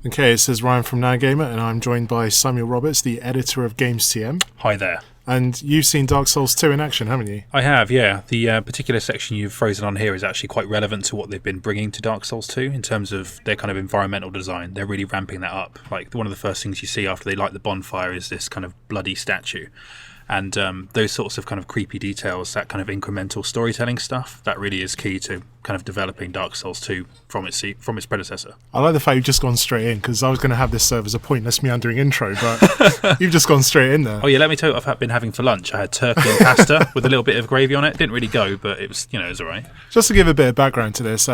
Okay, it says Ryan from NowGamer, and I'm joined by Samuel Roberts, the editor of gamesTM. Hi there. And you've seen Dark Souls 2 in action, haven't you? I have, yeah. The particular section you've frozen on here is actually quite relevant to what they've been bringing to Dark Souls 2 in terms of their kind of environmental design. They're really ramping that up. Like, one of the first things you see after they light the bonfire is this kind of bloody statue. And those sorts of kind of creepy details, that kind of incremental storytelling stuff, that really is key to kind of developing Dark Souls 2 from its predecessor. I like the fact you've just gone straight in, because I was going to have this serve as a pointless meandering intro, but you've just gone straight in there. Oh yeah, let me tell you what I've been having for lunch. I had turkey and pasta with a little bit of gravy on it. Didn't really go, but it was, it was all right. Just to give a bit of background to this,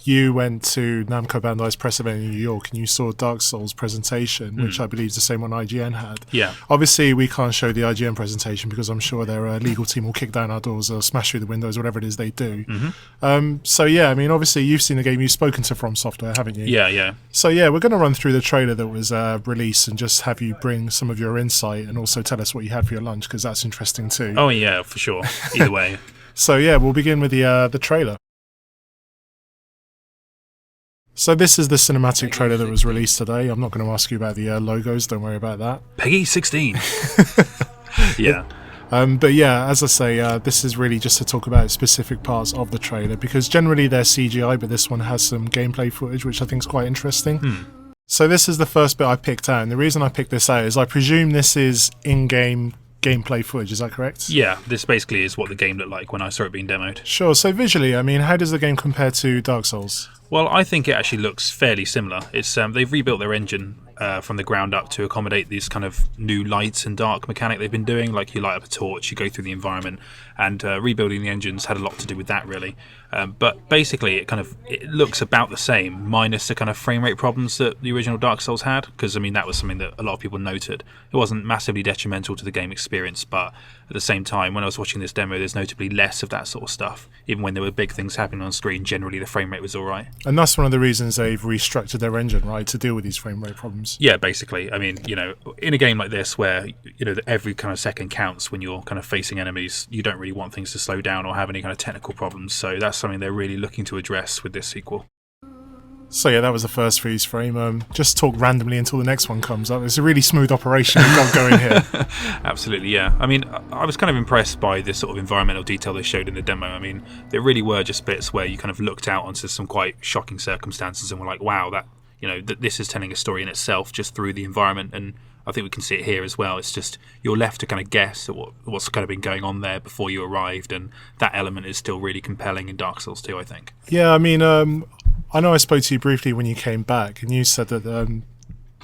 you went to Namco Bandai's press event in New York and you saw Dark Souls presentation, which I believe is the same one IGN had. Yeah. Obviously, we can't show the IGN presentation because I'm sure their legal team will kick down our doors or smash through the windows, whatever it is they do. So yeah, I mean, obviously you've seen the game, you've spoken to From Software, haven't you? Yeah. So yeah, we're going to run through the trailer that was released and just have you bring some of your insight and also tell us what you had for your lunch, because that's interesting too. Oh yeah, for sure. Either way. So yeah, we'll begin with the trailer. So this is the cinematic trailer that was released today. I'm not going to ask you about the logos, don't worry about that. Peggy 16. Yeah. But yeah, as I say, this is really just to talk about specific parts of the trailer, because generally they're CGI, but this one has some gameplay footage, which I think is quite interesting. So this is the first bit I picked out, and the reason I picked this out is I presume this is in-game gameplay footage, is that correct? Yeah, this basically is what the game looked like when I saw it being demoed. Sure, so visually, I mean, how does the game compare to Dark Souls? Well, I think it actually looks fairly similar. It's they've rebuilt their engine from the ground up to accommodate these kind of new light and dark mechanic they've been doing. Like, you light up a torch, you go through the environment, and rebuilding the engines had a lot to do with that, really. But basically, it looks about the same, minus the kind of frame rate problems that the original Dark Souls had. Because I mean, that was something that a lot of people noted. It wasn't massively detrimental to the game experience, but at the same time, when I was watching this demo, there's notably less of that sort of stuff. Even when there were big things happening on screen, generally the frame rate was all right. And that's one of the reasons they've restructured their engine, right, to deal with these frame rate problems. Yeah, basically. I mean, in a game like this where, every kind of second counts when you're kind of facing enemies, you don't really want things to slow down or have any kind of technical problems. So that's something they're really looking to address with this sequel. So yeah, that was the first freeze frame. Just talk randomly until the next one comes up. It's a really smooth operation we've got going here. Absolutely, yeah. I mean, I was kind of impressed by this sort of environmental detail they showed in the demo. I mean, there really were just bits where you kind of looked out onto some quite shocking circumstances and were like, wow, that this is telling a story in itself just through the environment. And I think we can see it here as well. It's just you're left to kind of guess at what's kind of been going on there before you arrived, and that element is still really compelling in Dark Souls 2, I think. Yeah, I mean, I know I spoke to you briefly when you came back, and you said that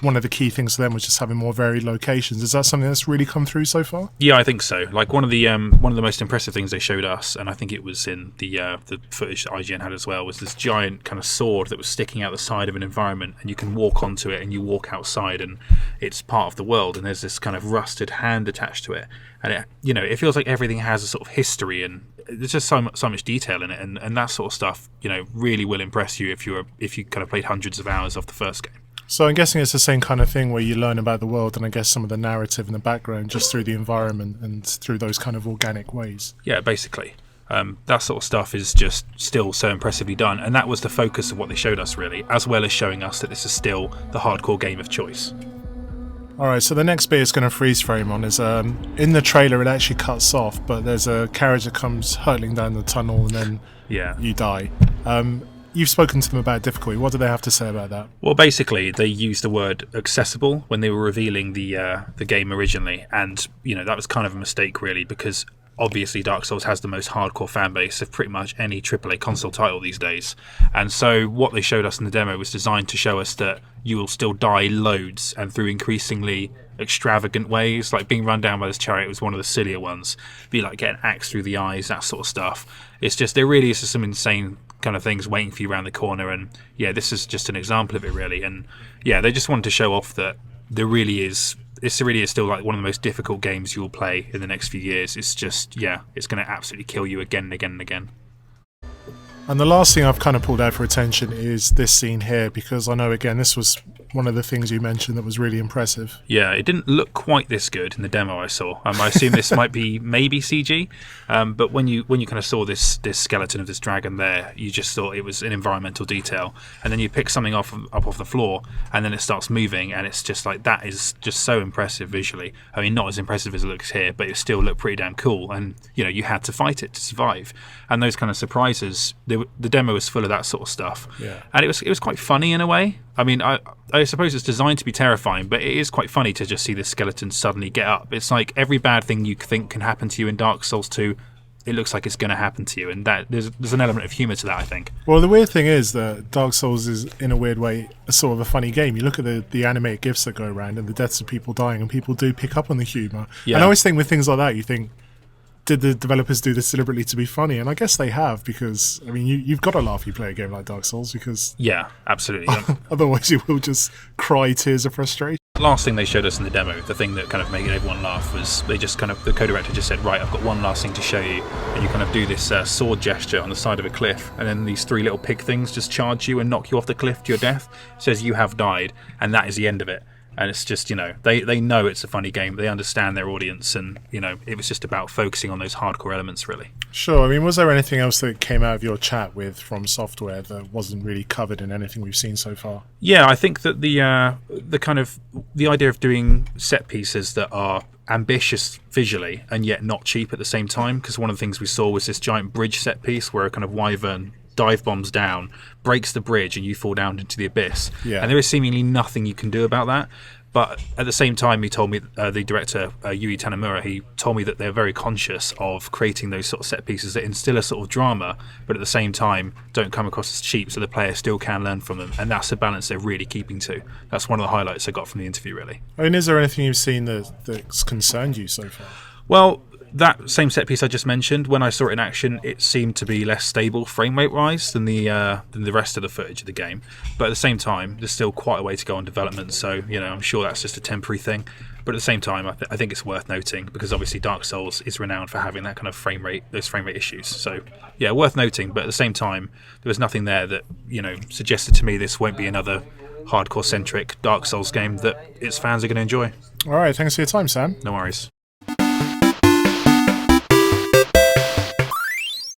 one of the key things for them was just having more varied locations. Is that something that's really come through so far? Yeah, I think so. Like, one of the most impressive things they showed us, and I think it was in the footage that IGN had as well, was this giant kind of sword that was sticking out the side of an environment, and you can walk onto it and you walk outside, and it's part of the world, and there's this kind of rusted hand attached to it, and it feels like everything has a sort of history, and there's just so much detail in it, and that sort of stuff really will impress you if you kind of played hundreds of hours of the first game. So I'm guessing it's the same kind of thing where you learn about the world and I guess some of the narrative and the background just through the environment and through those kind of organic ways. Yeah, basically. That sort of stuff is just still so impressively done, and that was the focus of what they showed us, really, as well as showing us that this is still the hardcore game of choice. Alright, so the next bit it's going to freeze frame on is, in the trailer it actually cuts off, but there's a carriage that comes hurtling down the tunnel and then you die. You've spoken to them about difficulty. What do they have to say about that? Well, basically, they used the word accessible when they were revealing the game originally, and that was kind of a mistake, really, because obviously Dark Souls has the most hardcore fan base of pretty much any AAA console title these days. And so what they showed us in the demo was designed to show us that you will still die loads and through increasingly extravagant ways. Like being run down by this chariot was one of the sillier ones. Be like getting axed through the eyes, that sort of stuff. It's just, there really is just some insane kind of things waiting for you around the corner, and yeah, this is just an example of it, really. And yeah, they just wanted to show off that this really is still like one of the most difficult games you'll play in the next few years. It's just, yeah, it's going to absolutely kill you again and again and again. And the last thing I've kind of pulled out for attention is this scene here, because I know, again, this was one of the things you mentioned that was really impressive. Yeah, it didn't look quite this good in the demo I saw. I assume this might be maybe CG, but when you kind of saw this skeleton of this dragon there, you just thought it was an environmental detail. And then you pick something up off the floor, and then it starts moving, and it's just like, that is just so impressive visually. I mean, not as impressive as it looks here, but it still looked pretty damn cool. And you had to fight it to survive. And those kind of surprises, the demo was full of that sort of stuff. Yeah. And it was quite funny in a way. I mean, I suppose it's designed to be terrifying, but it is quite funny to just see this skeleton suddenly get up. It's like every bad thing you think can happen to you in Dark Souls 2, it looks like it's going to happen to you, and that there's an element of humour to that, I think. Well, the weird thing is that Dark Souls is, in a weird way, a sort of a funny game. You look at the animated GIFs that go around and the deaths of people dying, and people do pick up on the humour. Yeah. And I always think with things like that, you think, did the developers do this deliberately to be funny? And I guess they have, because, I mean, you've got to laugh if you play a game like Dark Souls, because Yeah, absolutely. otherwise you will just cry tears of frustration. The last thing they showed us in the demo, the thing that kind of made everyone laugh, was they just kind of, the co-director just said, right, I've got one last thing to show you, and you kind of do this sword gesture on the side of a cliff, and then these three little pig things just charge you and knock you off the cliff to your death. It says you have died, and that is the end of it. And it's just, they know it's a funny game, they understand their audience, and, it was just about focusing on those hardcore elements, really. Sure. I mean, was there anything else that came out of your chat with From Software that wasn't really covered in anything we've seen so far? Yeah, I think that the idea of doing set pieces that are ambitious visually and yet not cheap at the same time, because one of the things we saw was this giant bridge set piece where a kind of wyvern dive bombs down, breaks the bridge, and you fall down into the abyss. Yeah. And there is seemingly nothing you can do about that. But at the same time, he told me, the director, Yui Tanimura, he told me that they're very conscious of creating those sort of set pieces that instill a sort of drama, but at the same time don't come across as cheap, so the player still can learn from them. And that's the balance they're really keeping to. That's one of the highlights I got from the interview, really. I mean, is there anything you've seen that's concerned you so far? Well, that same set piece I just mentioned, when I saw it in action, it seemed to be less stable frame rate wise than the rest of the footage of the game. But at the same time, there's still quite a way to go on development, so I'm sure that's just a temporary thing. But at the same time, I think it's worth noting, because obviously Dark Souls is renowned for having that kind of those frame rate issues. So yeah, worth noting. But at the same time, there was nothing there that suggested to me this won't be another hardcore centric Dark Souls game that its fans are going to enjoy. All right, thanks for your time, Sam. No worries.